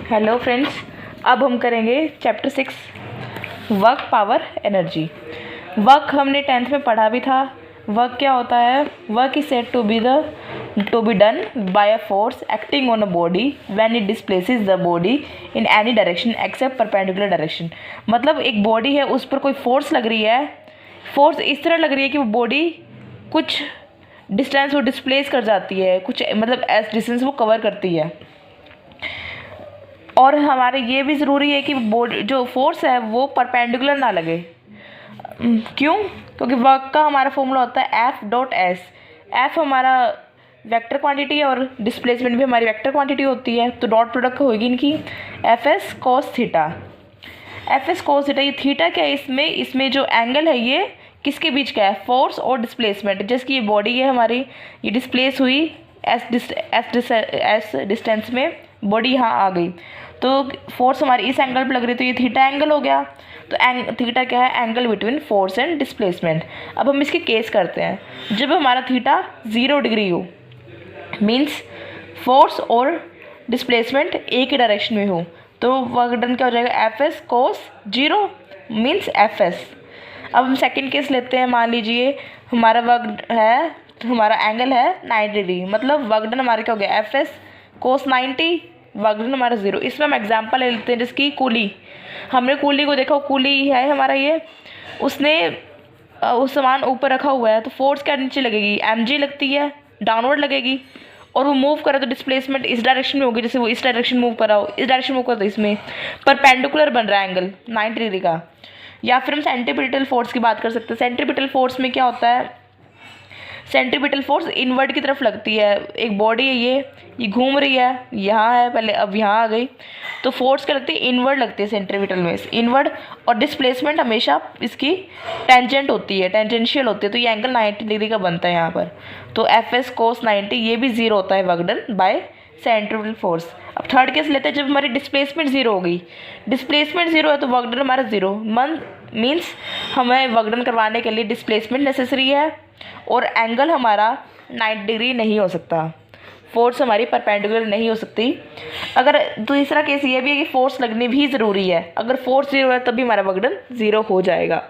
Hello friends, अब हम करेंगे chapter 6 work power energy. Work हमने 10th में पढ़ा भी था। वर्क क्या होता है? Work is said to be done by a force acting on a body when it displaces the body in any direction except perpendicular direction. मतलब एक बॉडी है, उस पर कोई फोर्स लग रही है। फोर्स इस तरह लग रही है कि वो बॉडी कुछ डिस्टेंस वो डिस्प्लेस कर जाती है, कुछ मतलब एस डिस्टेंस वो कवर करती है। और हमारे ये भी ज़रूरी है कि बॉडी जो फोर्स है वो परपेंडिकुलर ना लगे। क्यों? क्योंकि वर्क का हमारा फॉर्मूला होता है F.S। एफ हमारा वेक्टर क्वांटिटी है और डिस्प्लेसमेंट भी हमारी वेक्टर क्वांटिटी होती है, तो डॉट प्रोडक्ट होगी इनकी Fs cos theta. Fs cos theta, ये थीटा क्या है इसमें जो एंगल है ये किसके बीच का है? फोर्स और डिस्प्लेसमेंट। जिसकी ये बॉडी है हमारी, ये डिस्प्लेस हुई एस डिस्टेंस में, बॉडी यहाँ आ गई, तो फोर्स हमारी इस एंगल पर लग रही है, तो ये थीटा एंगल हो गया। तो थीटा क्या है? Angle between force and displacement. अब हम इसके केस करते हैं। जब हमारा थीटा 0 डिग्री हो, मीन्स फोर्स और डिस्प्लेसमेंट एक ही डायरेक्शन में हो, तो वर्क डन क्या हो जाएगा? Fs cos 0 means Fs। अब हम सेकेंड केस लेते हैं। मान लीजिए हमारा वर्क है, तो हमारा एंगल है 90 डिग्री, मतलब वर्क डन हमारा क्या हो गया? Fs cos 90, वर्क डन हमारा 0। इसमें हम एग्जांपल ले लेते हैं, जिसकी कूली। हमने कूली को देखा, कूली है हमारा ये, उसने उस सामान ऊपर रखा हुआ है, तो फोर्स क्या नीचे लगेगी? mg लगती है, डाउनवर्ड लगेगी। और वो मूव करे तो डिस्प्लेसमेंट इस डायरेक्शन में होगी, जैसे वो इस डायरेक्शन मूव कर रहा हो, इस डायरेक्शन मूव कर, तो इसमें परपेंडिकुलर बन रहा है एंगल 90 डिग्री का। या फिर हम सेंट्रीपिटल फोर्स की बात कर सकते हैं। सेंट्रीपिटल फोर्स में क्या होता है? सेंट्रीपिटल फोर्स इनवर्ड की तरफ लगती है। एक बॉडी है, ये घूम रही है, यहाँ है पहले, अब यहाँ आ गई, तो फोर्स क्या लगती है? इनवर्ड लगती है सेंट्रीपिटल में, इनवर्ड। और डिस्प्लेसमेंट हमेशा इसकी टेंजेंट होती है, टेंजेंशियल होती है, तो ये एंगल 90 डिग्री का बनता है यहाँ पर। तो Fs cos 90 ये भी 0 होता है work done bye centripetal force. अब थर्ड केस लेते हैं, जब हमारी डिस्प्लेसमेंट 0 हो गई। डिस्प्लेसमेंट 0 है तो वर्क डन हमारा 0 मीन्स हमें वर्क डन करवाने के लिए डिस्प्लेसमेंट नेसेसरी है और एंगल हमारा 90 डिग्री नहीं हो सकता, फोर्स हमारी परपेंडिकुलर नहीं हो सकती। अगर दूसरा केस ये भी है कि फोर्स लगनी भी ज़रूरी है, अगर फोर्स 0 है तभी हमारा वर्क डन 0 हो जाएगा।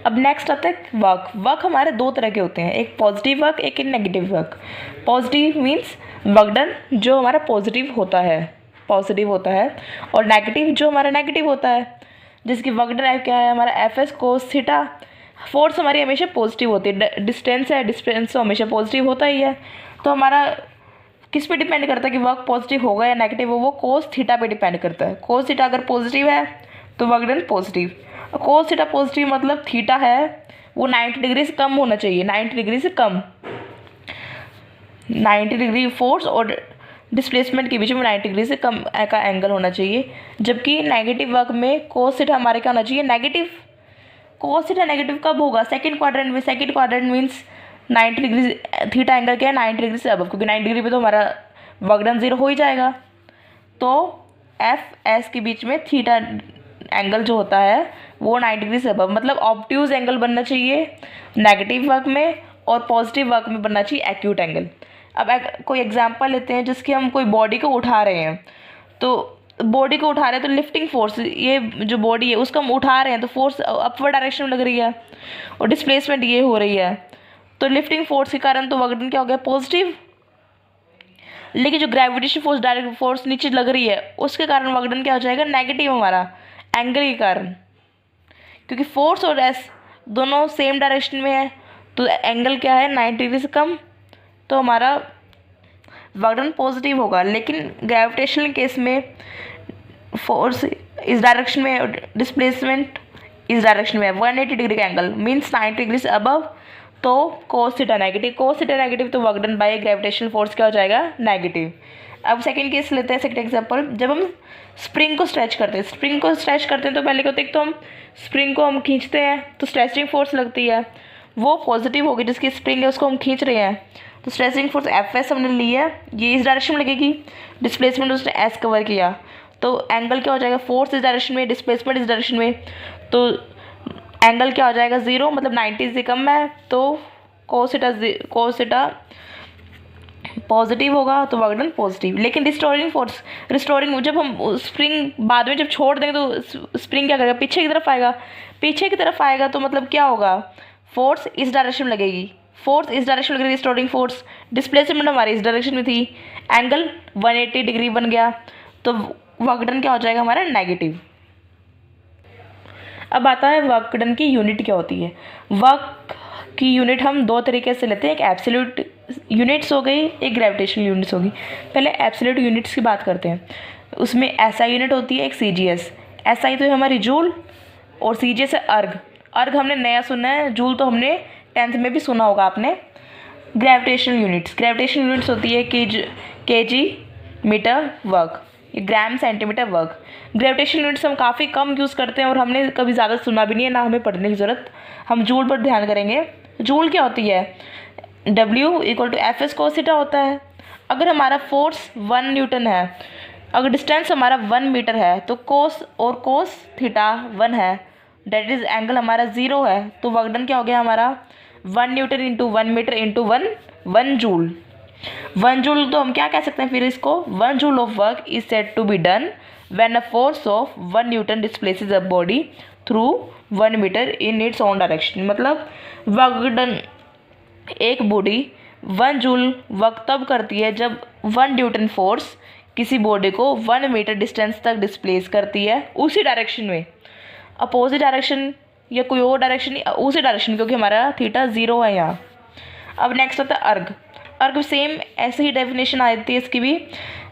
अब नेक्स्ट आता है वर्क। वर्क हमारे दो तरह के होते हैं, एक पॉजिटिव वर्क, एक negative work. Positive means work done जो हमारा पॉजिटिव होता है, और नेगेटिव जो हमारा नेगेटिव होता है, जिसकी वर्क डन क्या है हमारा? Fs cos theta. फोर्स हमारी हमेशा पॉजिटिव होती है, डिस्टेंस है, डिस्टेंस तो हमेशा पॉजिटिव होता ही है। तो हमारा किस पे डिपेंड करता है कि वर्क पॉजिटिव होगा या नेगेटिव हो? वो कोस थीटा पे डिपेंड करता है। कोस थीटा अगर पॉजिटिव है तो work done positive. Cos theta positive मतलब थीटा है वो 90 डिग्री से कम होना चाहिए, 90 डिग्री से कम, 90 डिग्री फोर्स और डिस्प्लेसमेंट के बीच में 90 डिग्री से कम का एंगल होना चाहिए। जबकि नेगेटिव वर्क में कोस थीटा हमारे क्या होना चाहिए? नेगेटिव। कोस थीटा नेगेटिव कब होगा? सेकंड क्वाड्रेंट में। Second quadrant means 90 degree, theta angle क्या है? 90 डिग्री से अबव, क्योंकि 90 डिग्री पे तो हमारा वर्क डन 0 हो ही जाएगा। तो Fs के बीच में थीटा एंगल जो होता है वो 90 डिग्री से अबव, मतलब ऑब्ट्यूज एंगल बनना चाहिए नेगेटिव वर्क में, और पॉजिटिव वर्क में बनना चाहिए एक्यूट एंगल। अब कोई एग्जांपल लेते हैं, जिसकी हम कोई बॉडी को उठा रहे हैं, तो बॉडी को उठा रहे हैं तो लिफ्टिंग फोर्स, ये जो बॉडी है उसको हम उठा रहे हैं, तो फोर्स अपवर्ड डायरेक्शन में लग रही है और डिस्प्लेसमेंट ये हो रही है, तो लिफ्टिंग फोर्स के कारण तो वर्क डन क्या हो गया? पॉजिटिव। लेकिन जो ग्रेविटेशन फोर्स, डायरेक्ट फोर्स नीचे लग रही है, उसके कारण वर्क डन क्या हो जाएगा? नेगेटिव हमारा, एंगल के कारण, क्योंकि फोर्स और एस दोनों सेम डायरेक्शन में है, तो एंगल क्या है? 90 डिग्री से कम, तो हमारा वर्क डन पॉजिटिव होगा। लेकिन ग्रेविटेशनल केस में फोर्स इस डायरेक्शन में और डिस्प्लेसमेंट इस डायरेक्शन में है, 180 डिग्री का एंगल मीन्स 90 डिग्री से अबव, तो cos theta negative. Cos theta negative तो work done by gravitational force क्या हो जाएगा? नेगेटिव। अब सेकंड केस लेते हैं, सेकंड एग्जांपल। जब हम स्प्रिंग को स्ट्रेच करते हैं, तो पहले क्या होता है? तो हम स्प्रिंग को हम खींचते हैं तो स्ट्रेचिंग फोर्स लगती है, वो पॉजिटिव होगी, जिसकी स्प्रिंग है उसको हम खींच रहे हैं, तो स्ट्रेचिंग फोर्स Fs हमने ली है, ये इस डायरेक्शन में लगेगी, डिस्प्लेसमेंट उसने S कवर किया, तो एंगल क्या हो जाएगा? फोर्स इस डायरेक्शन में, डिस्प्लेसमेंट इस डायरेक्शन में, तो एंगल क्या हो जाएगा? 0, मतलब 90 से कम है, तो कोस थीटा पॉजिटिव होगा तो वर्क डन पॉजिटिव। लेकिन रिस्टोरिंग फोर्स, रिस्टोरिंग जब हम स्प्रिंग बाद में जब छोड़ देंगे तो स्प्रिंग क्या करेगा, पीछे की तरफ आएगा। पीछे की तरफ आएगा तो मतलब क्या होगा, फोर्स इस डायरेक्शन में लगेगी, फोर्स इस डायरेक्शन में लगेगी, रिस्टोरिंग फोर्स। डिस्प्लेसमेंट हमारी इस डायरेक्शन में थी, एंगल 180 डिग्री बन गया, तो वर्क डन क्या हो जाएगा हमारा, नेगेटिव। अब आता है वर्क डन की यूनिट क्या होती है। वर्क की यूनिट हम दो तरीके से लेते हैं, एक एब्सोल्यूट यूनिट्स हो गई, एक ग्रेविटेशनल यूनिट्स होगी। पहले एब्सोल्यूट यूनिट्स की बात करते हैं। उसमें एसआई यूनिट होती है, एक सीजीएस। एसआई तो है हमारी जूल और सीजीएस है अर्ग। अर्ग हमने नया सुना है, जूल तो हमने 10th में भी सुना होगा आपने। ग्रेविटेशनल यूनिट्स, ग्रेविटेशनल यूनिट्स होती है KG metre work, gram centimetre work. Gravitational units हम काफ़ी कम यूज़ करते हैं और हमने कभी ज़्यादा सुना भी नहीं है, ना हमें पढ़ने की ज़रूरत। हम जूल पर ध्यान करेंगे। जूल क्या होती है, W = Fs cos थीटा होता है। अगर हमारा फोर्स 1 न्यूटन है, अगर डिस्टेंस हमारा 1 मीटर है, तो कोस और कोस थीटा 1 है, डेट इज़ एंगल हमारा 0 है, तो वर्क डन क्या हो गया हमारा, 1 newton into 1 metre into 1 joule. 1 joule तो हम क्या कह सकते हैं फिर इसको, 1 joule of work is said to be done when a force of 1 newton displaces a body through 1 metre in its own direction. मतलब वर्क डन, एक बॉडी 1 जूल वर्क तब करती है जब 1 न्यूटन फोर्स किसी बॉडी को 1 मीटर डिस्टेंस तक displace करती है, उसी डायरेक्शन में, अपोजिट डायरेक्शन या कोई और डायरेक्शन, उसी डायरेक्शन, क्योंकि हमारा थीटा 0 है यहाँ। अब नेक्स्ट होता है अर्ग। अर्ग सेम ऐसे ही डेफिनेशन आती है इसकी भी,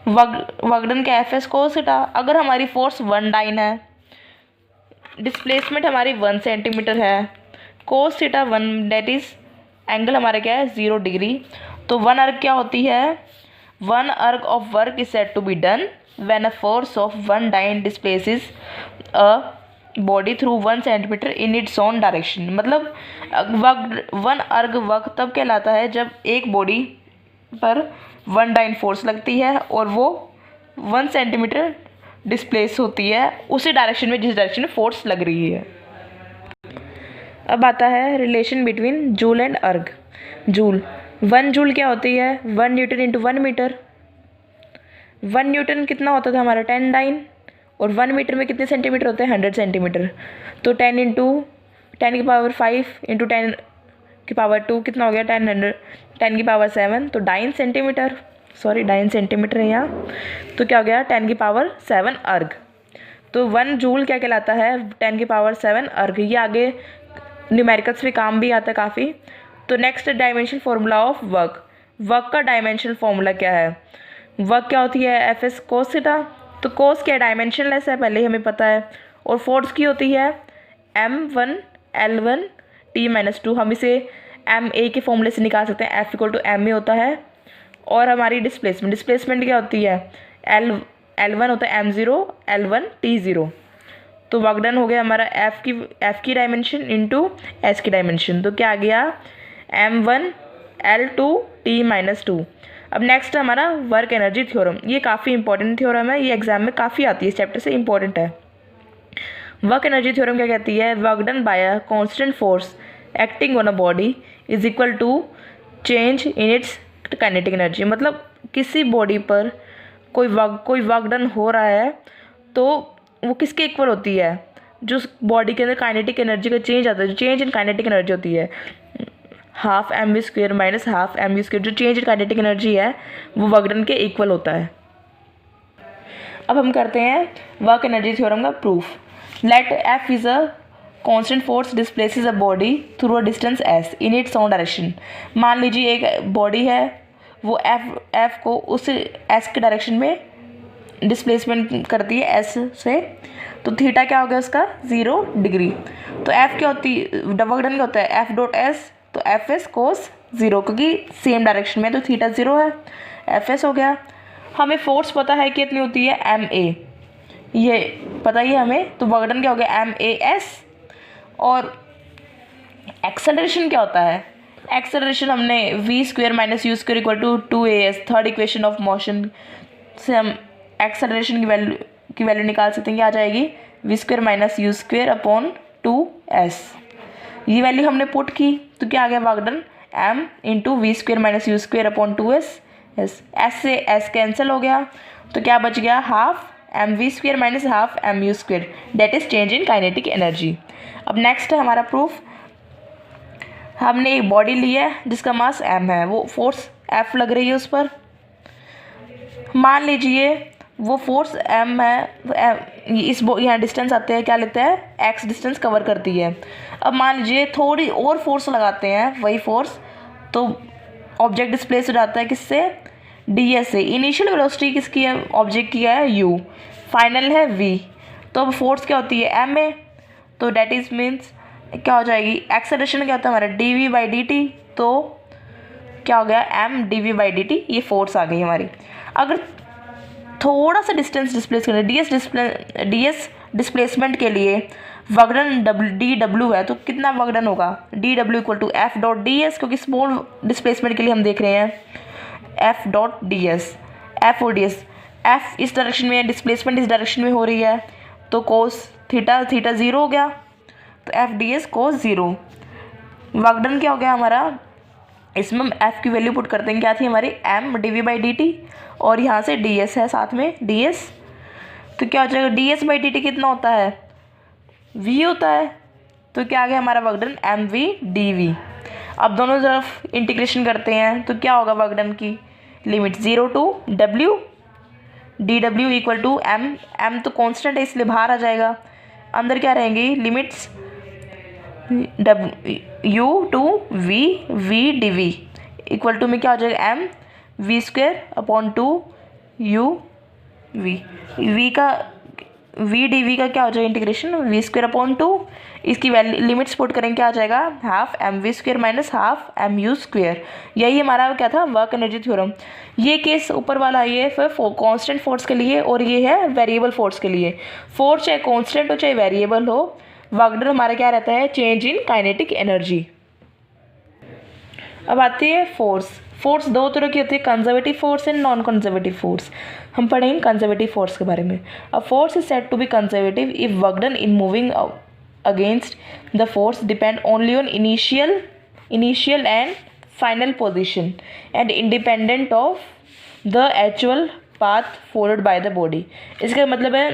वर्क डन का Fs cos थीटा। अगर हमारी फोर्स 1 डाइन है, डिस्प्लेसमेंट हमारी 1 सेंटीमीटर है, cos theta 1, that is angle हमारा क्या है 0 डिग्री, तो 1 अर्ग क्या होती है, 1 erg of work is said to be done when a force of 1 dyne displaces a body through 1 centimetre in its own direction. मतलब 1 अर्ग वर्क तब कहलाता है जब एक बॉडी पर 1 डाइन फोर्स लगती है और वो 1 सेंटीमीटर डिस्प्लेस होती है उसी डायरेक्शन में जिस डायरेक्शन में फोर्स लग रही है। अब आता है रिलेशन बिटवीन जूल एंड अर्ग। जूल, 1 जूल क्या होती है, 1 न्यूटन इंटू 1 मीटर। 1 न्यूटन कितना होता था हमारा, 10 डाइन, और 1 मीटर में कितने सेंटीमीटर होते हैं, 100 सेंटीमीटर। तो 10 इंटू 10 की पावर 5 इंटू 10 की पावर 2 कितना हो गया, 10 की पावर 7, तो 9 सेंटीमीटर, सॉरी 9 सेंटीमीटर है यहाँ, तो क्या हो गया 10 की पावर 7 अर्ग। तो 1 जूल क्या कहलाता है, 10 की पावर 7 अर्ग। ये आगे न्यूमेरिकल्स में काम भी आता है काफ़ी। तो next dimension formula of work. Work का डायमेंशनल फार्मूला क्या है, वर्क क्या होती है, Fs cos थीटा। तो कोस क्या डायमेंशनलेस है, पहले ही हमें पता है, और फोर्स की होती है m1 L1 T-2। हम इसे ma के फॉर्मूले से निकाल सकते हैं, F = ma होता है। और हमारी डिस्प्लेसमेंट क्या होती है, L1 होता है m0 L1 T0। तो वर्क डन हो गया हमारा F की डायमेंशन इंटू S की डायमेंशन, तो क्या आ गया m1 L2 T-2। अब नेक्स्ट हमारा वर्क एनर्जी थ्योरम। ये काफ़ी इंपॉर्टेंट थ्योरम है, ये एग्जाम में काफ़ी आती है, इस चैप्टर से इंपॉर्टेंट है। वर्क एनर्जी थ्योरम क्या कहती है, work done by a constant force acting on a body is equal to change in its kinetic energy. मतलब किसी बॉडी पर कोई वर्क डन हो रहा है तो वो किसके इक्वल होती है, जो बॉडी के अंदर काइनेटिक एनर्जी का चेंज आता है, जो चेंज इन काइनेटिक एनर्जी होती है, ½ mv² - ½ mv², जो चेंज इन काइनेटिक एनर्जी है वो वर्क डन के इक्वल होता है। अब हम करते हैं वर्क एनर्जी थ्योरम का proof. Let F is a constant force displaces a body through a distance s in its own direction. मान लीजिए एक बॉडी है, वो F को उस s के डायरेक्शन में डिस्प्लेसमेंट करती है s से, तो थीटा क्या हो गया उसका 0 डिग्री। तो F क्या होती है, वर्क डन क्या होता है F.s, तो Fs cos 0, क्योंकि सेम डायरेक्शन में, तो थीटा 0 है, Fs हो गया। हमें फोर्स पता है कि कितनी होती है ma, ये पता ही है हमें, तो वर्क डन क्या हो गया mas। और एक्सेलरेशन क्या होता है, एक्सेलरेशन हमने v² - u² = 2as, third equation of motion से हम एक्सेलरेशन की वैल्यू निकाल सकते हैं, क्या आ जाएगी v² - u² / 2s। ये वैल्यू हमने पुट की तो क्या आ गया work done m × v² - u² / 2s yes, S से एस कैंसिल हो गया, तो क्या बच गया, half M V square minus half M U square, that is change in kinetic energy. अब नेक्स्ट है हमारा प्रूफ। हमने एक बॉडी ली है जिसका मास m है, वो फोर्स F लग रही है उस पर। मान लीजिए वो फोर्स m है, इस यहाँ डिस्टेंस आते हैं, क्या लेते हैं, x डिस्टेंस कवर करती है। अब मान लीजिए थोड़ी और फोर्स लगाते हैं, वही फोर्स, तो ऑब्जेक्ट डिस्प्लेस हो जाता है किससे, ds से। इनिशियल वेलोसिटी किसकी है, ऑब्जेक्ट की है u, फाइनल है v। तो अब फोर्स क्या होती है, m है, तो डेट इज मीन्स क्या हो जाएगी, एक्सेलरेशन क्या होता है हमारा dv/dt, तो क्या हो गया m dv/dt, ये फोर्स आ गई हमारी। अगर थोड़ा सा डिस्टेंस डिस्प्लेस करना, ds डिस्प्लेसमेंट के लिए वर्कडन dw है, तो कितना वर्कडन होगा, dw equal to f dot ds, क्योंकि स्मॉल डिस्प्लेसमेंट के लिए हम देख रहे हैं f डॉट ds, f और ds, f इस डायरेक्शन में है, डिस्प्लेसमेंट इस डायरेक्शन में हो रही है, तो कोस थीटा 0 हो गया, तो एफ डी एस कोस 0। वर्कडन क्या हो गया हमारा, इसमें हम एफ की वैल्यू पुट करते हैं, क्या थी हमारी एम dv/dt, और यहाँ से ds है साथ में ds, तो क्या हो जाएगा, ds/dt कितना होता है, v होता है, तो क्या आ गया हमारा वर्कडन एम वी dv। अब दोनों तरफ इंटीग्रेशन करते हैं, तो क्या होगा वर्कडन की limit 0 to w, dw equal to m तो कांस्टेंट है इसलिए बाहर आ जाएगा, अंदर क्या रहेंगी limits u to v dv equal to में क्या हो जाएगा m v square upon 2 u v का v dv का क्या हो जाएगा इंटीग्रेशन v स्क्वेयर अपॉन 2, इसकी वैल्यू लिमिट्स पुट करेंगे, क्या आ जाएगा half M V square minus half M U square. यही हमारा क्या था, वर्क एनर्जी थ्योरम। ये केस ऊपर वाला ये फिर कांस्टेंट फोर्स के लिए, और ये है वेरिएबल फोर्स के लिए। फोर्स चाहे कांस्टेंट हो चाहे वेरिएबल हो, वर्कडन हमारा क्या रहता है, चेंज इन काइनेटिक एनर्जी। अब आती है फोर्स। फोर्स दो तरह की होती है, conservative force and non conservative force. हम पढ़ेंगे कंजर्वेटिव फोर्स के बारे में। A force is said to be conservative if work done in moving against the force depend only on initial and final position and independent of the actual path followed by the body। इसका मतलब है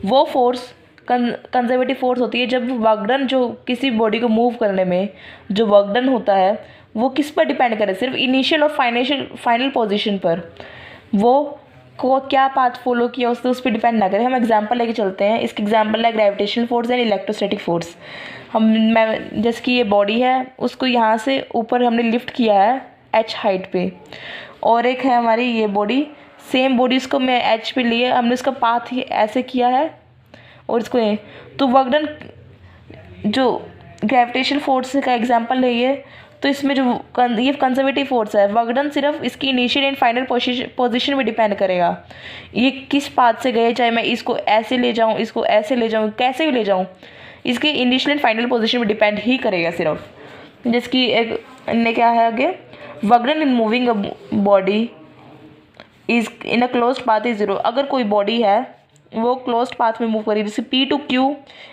वो force conservative force होती है जब work done जो किसी body को मूव करने में जो वर्कडन होता है वो किस पर डिपेंड करे, सिर्फ इनिशियल और फाइनल पोजीशन पर, वो को क्या पाथ फॉलो किया उससे उस पर डिपेंड ना करे। हम एग्जांपल लेके चलते हैं। इसके एग्जांपल है gravitational force and electrostatic force. जैसे कि ये बॉडी है, उसको यहाँ से ऊपर हमने लिफ्ट किया है h हाइट पे, और एक है हमारी ये बॉडी, सेम बॉडी इसको मैं h पे लिए, हमने इसका पाथ ही ऐसे किया है और इसको ये, तो वर्कडन जो ग्रेविटेशनल फोर्स का एग्जांपल है ये, तो इसमें जो ये कंजर्वेटिव फोर्स है, वर्कडन सिर्फ इसकी इनिशियल एंड फाइनल पोजीशन में डिपेंड करेगा, ये किस पाथ से गए, चाहे मैं इसको ऐसे ले जाऊँ, इसको ऐसे ले जाऊँ, कैसे भी ले जाऊँ, इसके इनिशियल एंड फाइनल पोजीशन में डिपेंड ही करेगा सिर्फ। जिसकी एक ने क्या है आगे, work done in moving a body is in a closed path is 0। अगर कोई बॉडी है वो क्लोज्ड पाथ में मूव करी, जैसे P to Q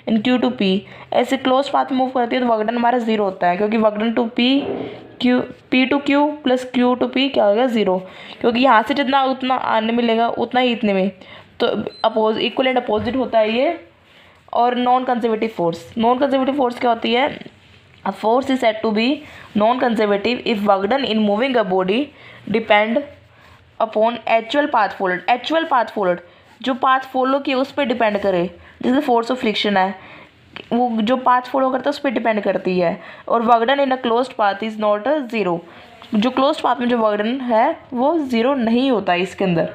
and Q to P, ऐसे क्लोज्ड पाथ में मूव करती है तो वर्कडन हमारा 0 होता है, क्योंकि work done to P to Q plus Q to P क्या होगा 0, क्योंकि यहाँ से जितना उतना आने मिलेगा उतना ही इतने में, तो इक्वल एंड अपोजिट होता है ये। और नॉन कंजर्वेटिव फोर्स क्या होती है, a force is said to be non conservative if work done in moving a body depend upon actual path followed, जो पाथ फॉलो किए उस पर डिपेंड करे। जैसे फोर्स ऑफ फ्रिक्शन है, वो जो पाथ फॉलो करता है उस पर डिपेंड करती है। और work done in a closed path is not 0, जो क्लोज्ड पाथ में जो वर्कडन है वो 0 नहीं होता है इसके अंदर।